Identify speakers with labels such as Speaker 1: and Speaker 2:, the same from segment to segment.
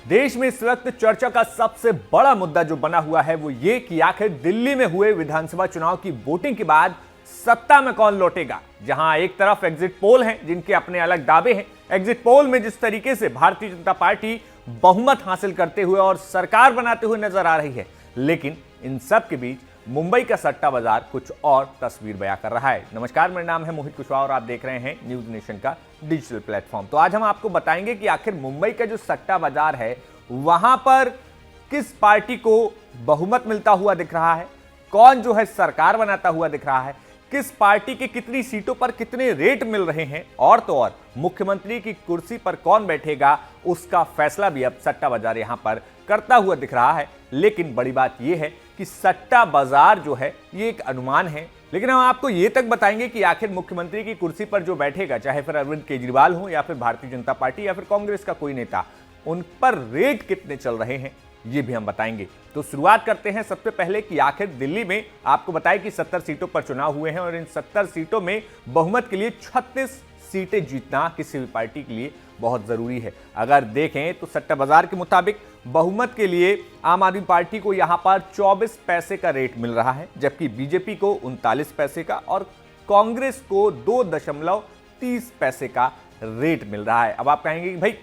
Speaker 1: देश में इस वक्त चर्चा का सबसे बड़ा मुद्दा जो बना हुआ है वो ये कि आखिर दिल्ली में हुए विधानसभा चुनाव की वोटिंग के बाद सत्ता में कौन लौटेगा। जहां एक तरफ एग्जिट पोल हैं जिनके अपने अलग दावे हैं। एग्जिट पोल में जिस तरीके से भारतीय जनता पार्टी बहुमत हासिल करते हुए और सरकार बनाते हुए नजर आ रही है, लेकिन इन सब के बीच मुंबई का सट्टा बाजार कुछ और तस्वीर बयां कर रहा है। नमस्कार, मेरा नाम है मोहित कुशवाहा और आप देख रहे हैं न्यूज नेशन का डिजिटल प्लेटफॉर्म। तो आज हम आपको बताएंगे कि आखिर मुंबई का जो सट्टा बाजार है वहां पर किस पार्टी को बहुमत मिलता हुआ दिख रहा है, कौन जो है सरकार बनाता हुआ दिख रहा है, किस पार्टी के कितनी सीटों पर कितने रेट मिल रहे हैं, और तो और मुख्यमंत्री की कुर्सी पर कौन बैठेगा उसका फैसला भी अब सट्टा बाजार यहां पर करता हुआ दिख रहा है। लेकिन बड़ी बात यह है कि सट्टा बाजार जो है ये एक अनुमान है, लेकिन हम आपको ये तक बताएंगे कि आखिर मुख्यमंत्री की कुर्सी पर जो बैठेगा, चाहे फिर अरविंद केजरीवाल हो या फिर भारतीय जनता पार्टी या फिर कांग्रेस का कोई नेता, उन पर रेट कितने चल रहे हैं ये भी हम बताएंगे। तो शुरुआत करते हैं सबसे पहले कि आखिर दिल्ली में आपको बताएं कि 70 सीटों पर चुनाव हुए हैं और इन 70 सीटों में बहुमत के लिए 36 सीटें जीतना किसी भी पार्टी के लिए बहुत जरूरी है। अगर देखें तो सट्टा बाजार के मुताबिक बहुमत के लिए आम आदमी पार्टी को यहां पर 24 पैसे का रेट मिल रहा है, जबकि बीजेपी को 39 पैसे का और कांग्रेस को 2.30 पैसे का रेट मिल रहा है। अब आप कहेंगे कि भाई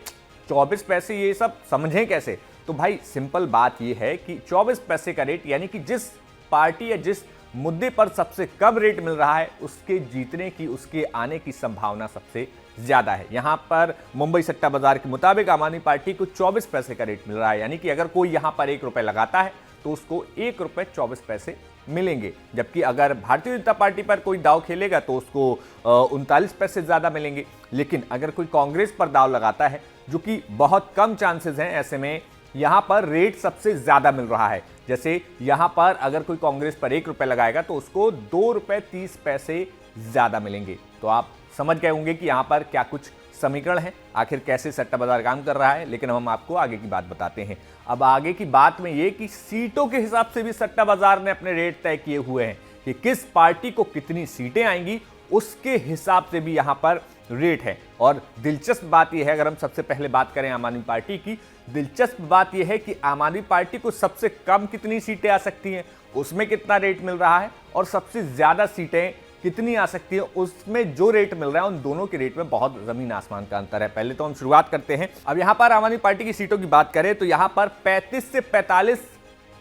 Speaker 1: 24 पैसे ये सब समझें कैसे? तो भाई सिंपल बात यह है कि 24 पैसे का रेट यानी कि जिस पार्टी या जिस मुद्दे पर सबसे कम रेट मिल रहा है उसके जीतने की, उसके आने की संभावना सबसे ज्यादा है। यहां पर मुंबई सट्टा बाजार के मुताबिक आम आदमी पार्टी को 24 पैसे का रेट मिल रहा है, यानी कि अगर कोई यहां पर 1 रुपए लगाता है तो उसको 1 रुपए 24 पैसे मिलेंगे, जबकि अगर भारतीय जनता पार्टी पर कोई दाव खेलेगा तो उसको 39 पैसे ज्यादा मिलेंगे। लेकिन अगर कोई कांग्रेस पर दाव लगाता है, जो कि बहुत कम चांसेस हैं, ऐसे में यहां पर रेट सबसे ज्यादा मिल रहा है। जैसे यहां पर अगर कोई कांग्रेस पर 1 रुपए लगाएगा तो उसको 2 रुपए 30 पैसे ज्यादा मिलेंगे। तो आप समझ गए होंगे कि यहां पर क्या कुछ समीकरण है, आखिर कैसे सट्टा बाजार काम कर रहा है। लेकिन हम आपको आगे की बात बताते हैं। अब आगे की बात में यह कि सीटों के हिसाब से भी सट्टा बाजार ने अपने रेट तय किए हुए हैं कि किस पार्टी को कितनी सीटें आएंगी, उसके हिसाब से भी यहां पर रेट है। और दिलचस्प बात यह है, अगर हम सबसे पहले बात करें आम आदमी पार्टी की, दिलचस्प बात यह है कि आम आदमी पार्टी को सबसे कम कितनी सीटें आ सकती हैं उसमें कितना रेट मिल रहा है, और सबसे ज्यादा सीटें कितनी आ सकती है उसमें जो रेट मिल रहा है, उन दोनों के रेट में बहुत जमीन आसमान का अंतर है। पहले तो हम शुरुआत करते हैं। अब यहां पर आम आदमी पार्टी की सीटों की बात करें तो यहां पर 35 से 45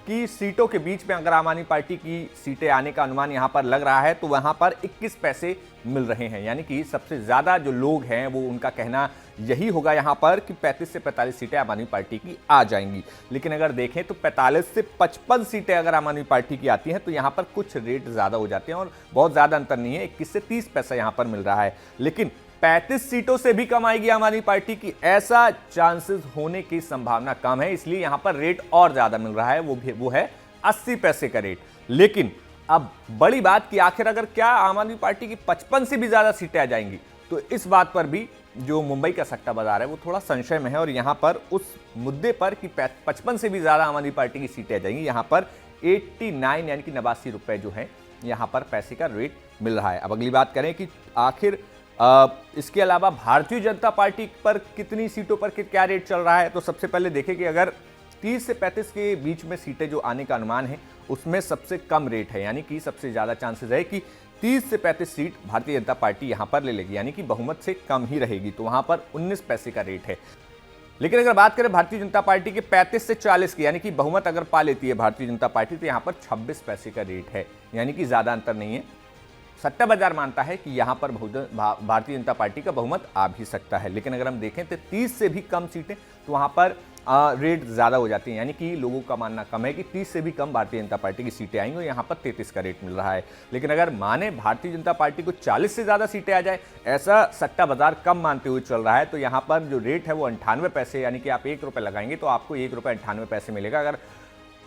Speaker 1: की सीटों के बीच में अगर आम आदमी पार्टी की सीटें आने का अनुमान यहां पर लग रहा है तो वहां पर 21 पैसे मिल रहे हैं, यानी कि सबसे ज्यादा जो लोग हैं वो उनका कहना यही होगा यहां पर कि 35 से 45 सीटें आम आदमी पार्टी की आ जाएंगी। लेकिन अगर देखें तो 45 से 55 सीटें अगर आम आदमी पार्टी की आती हैं तो यहां पर कुछ रेट ज्यादा हो जाते हैं और बहुत ज्यादा अंतर नहीं है, 21 से 30 पैसा यहां पर मिल रहा है। लेकिन 35 सीटों से भी कम आएगी आम आदमी पार्टी की, ऐसा चांसेस होने की संभावना कम है, इसलिए यहां पर रेट और ज्यादा मिल रहा है, वो है 80 पैसे का रेट। लेकिन अब बड़ी बात कि आखिर अगर क्या आम आदमी पार्टी की 55 से भी ज्यादा सीटें आ जाएंगी, तो इस बात पर भी जो मुंबई का सट्टा बाजार है वो थोड़ा संशय में है। और यहां पर उस मुद्दे पर कि 55 से भी ज्यादा आम आदमी पार्टी की सीटें आ जाएंगी, यहां पर 89 यानी कि 89 रुपए जो है यहां पर पैसे का रेट मिल रहा है। अब अगली बात करें कि आखिर इसके अलावा भारतीय जनता पार्टी पर कितनी सीटों पर क्या रेट चल रहा है। तो सबसे पहले देखें कि अगर 30 से 35 के बीच में सीटें जो आने का अनुमान है उसमें सबसे कम रेट है, यानी कि सबसे ज्यादा चांसेस है कि 30 से 35 सीट भारतीय जनता पार्टी यहां पर ले लेगी, यानी कि बहुमत से कम ही रहेगी, तो वहां पर 19 पैसे का रेट है। लेकिन अगर बात करें भारतीय जनता पार्टी के 35 से 40 की, यानी कि बहुमत अगर पा लेती है भारतीय जनता पार्टी, तो यहां पर 26 पैसे का रेट है, यानी कि ज्यादा अंतर नहीं है। सट्टा बाजार मानता है कि यहां पर भारतीय जनता पार्टी का बहुमत आ भी सकता है। लेकिन अगर हम देखें तो 30 से भी कम सीटें तो वहां पर रेट ज्यादा हो जाती हैं, यानी कि लोगों का मानना कम है कि 30 से भी कम भारतीय जनता पार्टी की सीटें आएंगी और यहां पर 33 का रेट मिल रहा है। लेकिन अगर माने भारतीय जनता पार्टी को 40 से ज्यादा सीटें आ जाए, ऐसा सट्टा बाजार कम मानते हुए चल रहा है, तो यहां पर जो रेट है वो 98 पैसे, यानी कि आप 1 रुपए लगाएंगे तो आपको 1 रुपए 98 पैसे मिलेगा अगर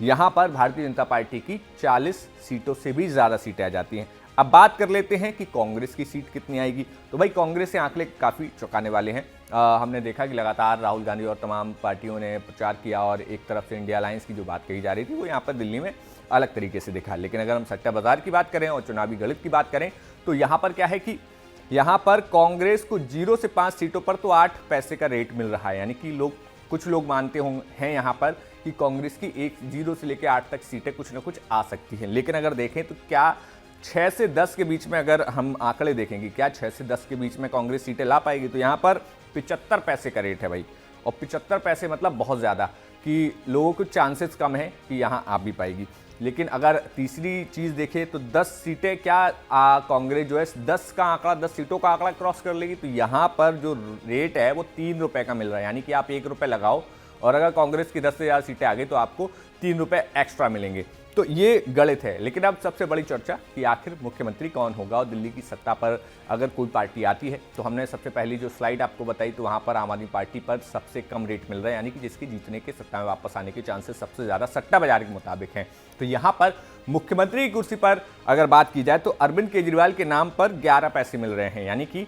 Speaker 1: यहां पर भारतीय जनता पार्टी की 40 सीटों से भी ज्यादा सीटें आ जाती हैं। अब बात कर लेते हैं कि कांग्रेस की सीट कितनी आएगी। तो भाई कांग्रेस के आंकड़े काफ़ी चौंकाने वाले हैं। हमने देखा कि लगातार राहुल गांधी और तमाम पार्टियों ने प्रचार किया और एक तरफ से इंडिया अलायंस की जो बात कही जा रही थी वो यहाँ पर दिल्ली में अलग तरीके से दिखा। लेकिन अगर हम सट्टा बाजार की बात करें और चुनावी गणित की बात करें तो यहाँ पर क्या है कि यहाँ पर कांग्रेस को 0 से 5 सीटों पर तो 8 पैसे का रेट मिल रहा है, यानी कि लोग कुछ लोग मानते हैं यहाँ पर कि कांग्रेस की 0 से लेकर 8 तक सीटें कुछ ना कुछ आ सकती हैं। लेकिन अगर देखें तो क्या 6 से 10 के बीच में, अगर हम आंकड़े देखेंगे, क्या 6 से 10 के बीच में कांग्रेस सीटें ला पाएगी? तो यहाँ पर 75 पैसे का रेट है भाई, और 75 पैसे मतलब बहुत ज़्यादा, कि लोगों को चांसेस कम है कि यहाँ आ भी पाएगी। लेकिन अगर तीसरी चीज़ देखें तो 10 सीटें क्या कांग्रेस जो है 10 सीटों का आंकड़ा क्रॉस कर लेगी? तो यहाँ पर जो रेट है वो 3 रुपये का मिल रहा है, यानी कि आप 1 रुपये लगाओ और अगर कांग्रेस की 10 से ज़्यादा सीटें आ गई तो आपको 3 रुपये एक्स्ट्रा मिलेंगे। तो ये गलत है। लेकिन अब सबसे बड़ी चर्चा कि आखिर मुख्यमंत्री कौन होगा और दिल्ली की सत्ता पर अगर कोई पार्टी आती है, तो हमने सबसे पहली जो स्लाइड आपको बताई तो वहाँ पर आम आदमी पार्टी पर सबसे कम रेट मिल रहा है, यानी कि जिसकी जीतने के सत्ता में वापस आने के चांसेस सबसे ज़्यादा सट्टा बाजार के मुताबिक हैं। तो यहाँ पर मुख्यमंत्री की कुर्सी पर अगर बात की जाए तो अरविंद केजरीवाल के नाम पर 11 पैसे मिल रहे हैं, यानी कि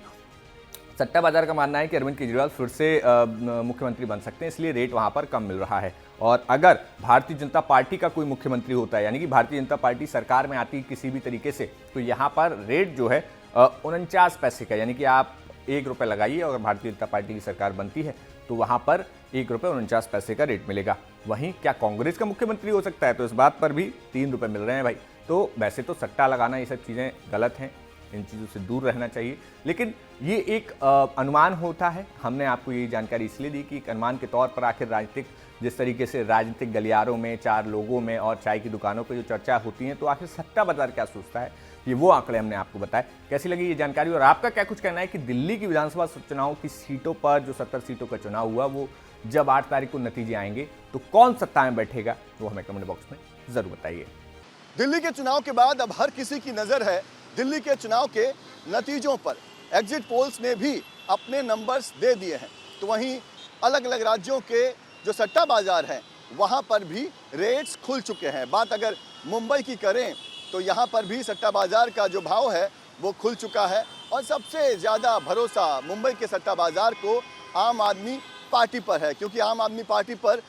Speaker 1: सट्टा बाजार का मानना है कि अरविंद केजरीवाल फिर से मुख्यमंत्री बन सकते हैं, इसलिए रेट वहां पर कम मिल रहा है। और अगर भारतीय जनता पार्टी का कोई मुख्यमंत्री होता है, यानी कि भारतीय जनता पार्टी सरकार में आती है किसी भी तरीके से, तो यहाँ पर रेट जो है 49 पैसे का, यानी कि आप 1 रुपये लगाइए और भारतीय जनता पार्टी की सरकार बनती है तो वहाँ पर 1 रुपये 49 पैसे का रेट मिलेगा। वहीं क्या कांग्रेस का मुख्यमंत्री हो सकता है? तो इस बात पर भी 3 रुपये मिल रहे हैं भाई। तो वैसे तो सट्टा लगाना ये सब चीज़ें गलत हैं, इन चीज़ों से दूर रहना चाहिए, लेकिन ये एक अनुमान होता है। हमने आपको ये जानकारी इसलिए दी कि एक अनुमान के तौर पर आखिर जिस तरीके से राजनीतिक गलियारों में, 4 लोगों में और चाय की दुकानों पर जो चर्चा होती है, तो आखिर सट्टा बाजार क्या सोचता है, ये वो आंकड़े हमने आपको बताए। कैसी लगी ये जानकारी और आपका क्या कुछ कहना है कि दिल्ली की विधानसभा चुनाव की सीटों पर जो 70 सीटों का चुनाव हुआ, वो जब 8 तारीख को नतीजे आएंगे तो कौन सत्ता में बैठेगा, वो हमें कमेंट बॉक्स में जरूर बताइए।
Speaker 2: दिल्ली के चुनाव के बाद अब हर किसी की नजर है दिल्ली के चुनाव के नतीजों पर। एग्जिट पोल्स ने भी अपने नंबर्स दे दिए हैं, तो वहीं अलग अलग राज्यों के जो सट्टा बाजार हैं वहां पर भी रेट्स खुल चुके हैं। बात अगर मुंबई की करें तो यहां पर भी सट्टा बाजार का जो भाव है वो खुल चुका है, और सबसे ज़्यादा भरोसा मुंबई के सट्टा बाजार को आम आदमी पार्टी पर है, क्योंकि आम आदमी पार्टी पर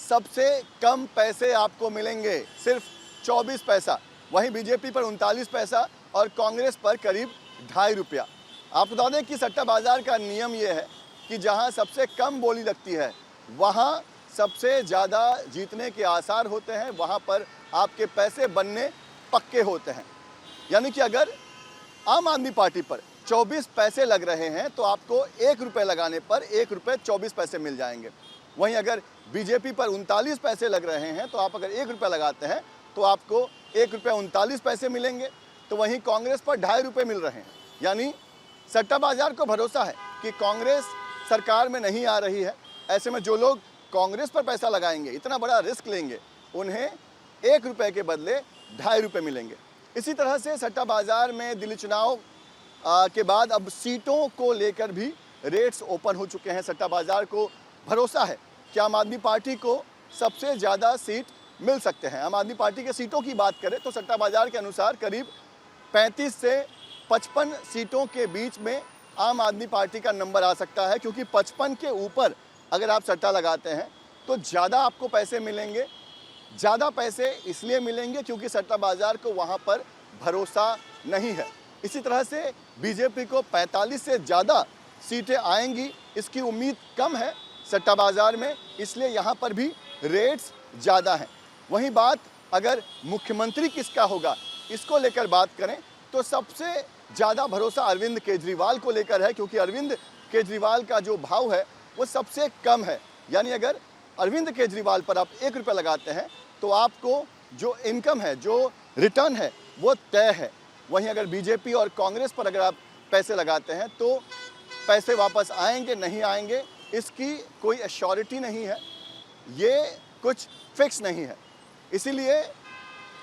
Speaker 2: सबसे कम पैसे आपको मिलेंगे, सिर्फ 24 पैसा। वहीं बीजेपी पर 39 पैसा और कांग्रेस पर करीब 2.5 रुपया। आपको बता दें कि सट्टा बाजार का नियम ये है कि जहां सबसे कम बोली लगती है वहां सबसे ज़्यादा जीतने के आसार होते हैं, वहां पर आपके पैसे बनने पक्के होते हैं। यानी कि अगर आम आदमी पार्टी पर 24 पैसे लग रहे हैं तो आपको 1 रुपये लगाने पर 1 रुपये 24 पैसे मिल जाएंगे। वहीं अगर बीजेपी पर 39 पैसे लग रहे हैं तो आप अगर 1 रुपये लगाते हैं तो आपको 1 रुपये 39 पैसे मिलेंगे। तो वहीं कांग्रेस पर 2.5 रुपये मिल रहे हैं। यानी सट्टा बाजार को भरोसा है कि कांग्रेस सरकार में नहीं आ रही है, ऐसे में जो लोग कांग्रेस पर पैसा लगाएंगे, इतना बड़ा रिस्क लेंगे, उन्हें 1 रुपये के बदले 2.5 रुपये मिलेंगे। इसी तरह से सट्टा बाजार में दिल्ली चुनाव के बाद अब सीटों को लेकर भी रेट्स ओपन हो चुके हैं। सट्टा बाजार को भरोसा है कि आम आदमी पार्टी को सबसे ज़्यादा सीट मिल सकते हैं। आम आदमी पार्टी के सीटों की बात करें तो सट्टा बाजार के अनुसार करीब 35 से 55 सीटों के बीच में आम आदमी पार्टी का नंबर आ सकता है, क्योंकि 55 के ऊपर अगर आप सट्टा लगाते हैं तो ज़्यादा आपको पैसे मिलेंगे। ज़्यादा पैसे इसलिए मिलेंगे क्योंकि सट्टा बाजार को वहाँ पर भरोसा नहीं है। इसी तरह से बीजेपी को 45 से ज़्यादा सीटें आएंगी, इसकी उम्मीद कम है सट्टा बाजार में, इसलिए यहाँ पर भी रेट्स ज़्यादा हैं। वहीं बात अगर मुख्यमंत्री किसका होगा इसको लेकर बात करें तो सबसे ज़्यादा भरोसा अरविंद केजरीवाल को लेकर है, क्योंकि अरविंद केजरीवाल का जो भाव है वो सबसे कम है। यानी अगर अरविंद केजरीवाल पर आप 1 रुपये लगाते हैं तो आपको जो इनकम है, जो रिटर्न है, वो तय है। वहीं अगर बीजेपी और कांग्रेस पर अगर आप पैसे लगाते हैं तो पैसे वापस आएंगे नहीं आएंगे इसकी कोई एश्योरिटी नहीं है, ये कुछ फिक्स नहीं है। इसीलिए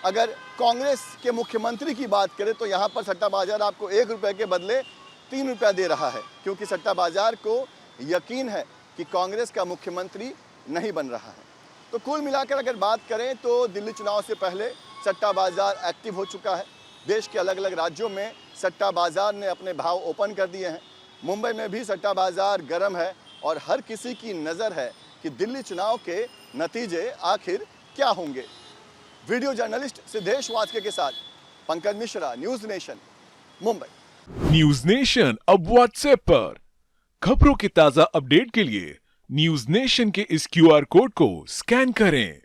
Speaker 2: अगर कांग्रेस के मुख्यमंत्री की बात करें तो यहाँ पर सट्टा बाजार आपको 1 रुपये के बदले 3 रुपया दे रहा है, क्योंकि सट्टा बाजार को यकीन है कि कांग्रेस का मुख्यमंत्री नहीं बन रहा है। तो कुल मिलाकर अगर बात करें तो दिल्ली चुनाव से पहले सट्टा बाजार एक्टिव हो चुका है। देश के अलग अलग राज्यों में सट्टा बाजार ने अपने भाव ओपन कर दिए हैं। मुंबई में भी सट्टा बाजार गर्म है और हर किसी की नज़र है कि दिल्ली चुनाव के नतीजे आखिर क्या होंगे। वीडियो जर्नलिस्ट सिद्धेश वाजके के साथ Pankaj Mishra, news nation, Mumbai.
Speaker 3: News nation अब व्हाट्सएप पर खबरों के ताज़ा अपडेट के लिए न्यूज नेशन के इस क्यूआर कोड को स्कैन करें